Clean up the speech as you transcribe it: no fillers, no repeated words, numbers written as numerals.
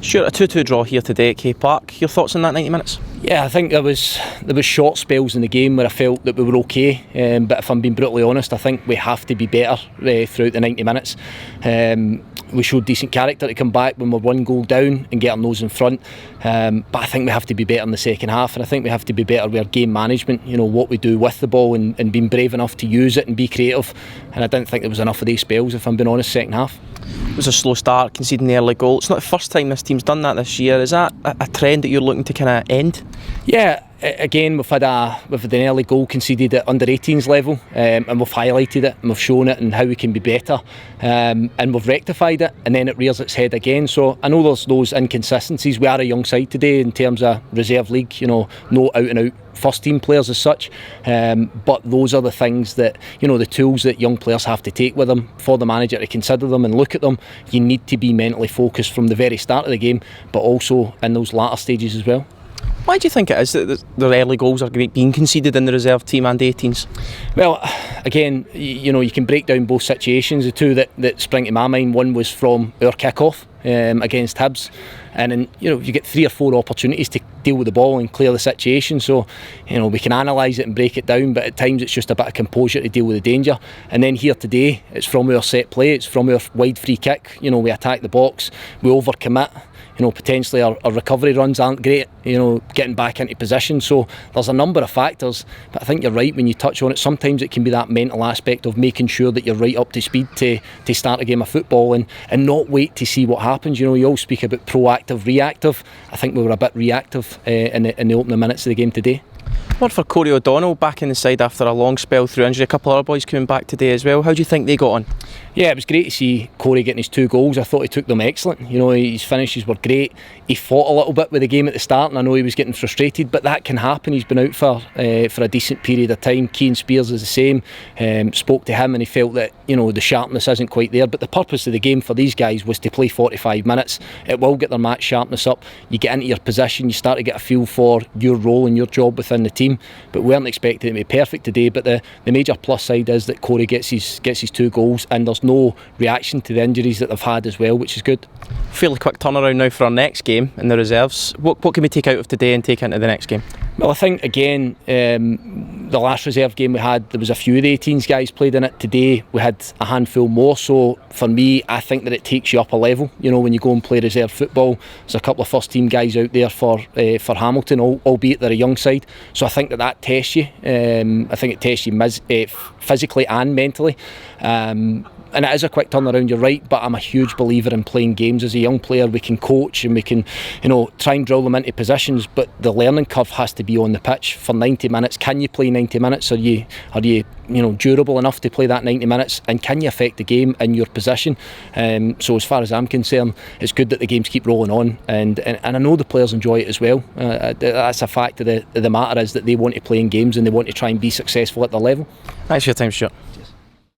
Stuart, a 2-2 draw here today at K Park. Your thoughts on that 90 minutes? Yeah, I think there was short spells in the game where I felt that we were okay, but if I'm being brutally honest, I think we have to be better throughout the 90 minutes. We showed decent character to come back when we're 1 goal down and get our nose in front, but I think we have to be better in the second half, and I think we have to be better with our game management, what we do with the ball and being brave enough to use it and be creative, and I didn't think there was enough of these spells, if I'm being honest, second half. It was a slow start, conceding the early goal. It's not the first time this team's done that this year. Is that a trend that you're looking to kind of end? Yeah, again, we've had an early goal conceded at under 18s level, and we've highlighted it and we've shown it and how we can be better, and we've rectified it, and then it rears its head again. So I know there's those inconsistencies. We are a young side today in terms of reserve league, no out and out first team players as such, but those are the things that, the tools that young players have to take with them for the manager to consider them and look at them. You need to be mentally focused from the very start of the game, but also in those latter stages as well. Why do you think it is that the early goals are being conceded in the reserve team and 18s? Well, again, you can break down both situations. The two that spring to my mind, one was from our kick-off against Hibs, and then you get 3 or 4 opportunities to deal with the ball and clear the situation. So we can analyse it and break it down, but at times it's just a bit of composure to deal with the danger. And then here today, it's from our set play, it's from our wide free kick. We attack the box, we overcommit. Potentially our recovery runs aren't great, getting back into position. So there's a number of factors, but I think you're right when you touch on it. Sometimes it can be that mental aspect of making sure that you're right up to speed to start a game of football and not wait to see what happens. You all speak about proactive, reactive. I think we were a bit reactive in the opening minutes of the game today. What for Corey O'Donnell back in the side after a long spell through injury? A couple of other boys coming back today as well. How do you think they got on? Yeah, it was great to see Corey getting his 2 goals. I thought he took them excellent. His finishes were great. He fought a little bit with the game at the start, and I know he was getting frustrated, but that can happen. He's been out for a decent period of time. Keane Spears is the same. Spoke to him and he felt that the sharpness isn't quite there, but the purpose of the game for these guys was to play 45 minutes. It will get their match sharpness up. You get into your position, you start to get a feel for your role and your job within the team, but we weren't expecting it to be perfect today. But the major plus side is that Corey gets his 2 goals, and there's no reaction to the injuries that they've had as well, which is good. Fairly quick turnaround now for our next game in the reserves. What can we take out of today and take into the next game? Well, I think again, the last reserve game we had, there was a few of the 18s guys played in it. Today we had a handful more, so for me I think that it takes you up a level. When you go and play reserve football, there's a couple of first team guys out there for Hamilton, albeit they're a young side, so I think that tests you. I think it tests you physically and mentally. And it is a quick turnaround, you're right, but I'm a huge believer in playing games. As a young player, we can coach and we can try and drill them into positions, but the learning curve has to be on the pitch for 90 minutes. Can you play 90 minutes? Are you durable enough to play that 90 minutes, and can you affect the game in your position? So as far as I'm concerned, it's good that the games keep rolling on, and I know the players enjoy it as well. That's a fact of the matter, is that they want to play in games and they want to try and be successful at their level. Thanks for your time, Stuart.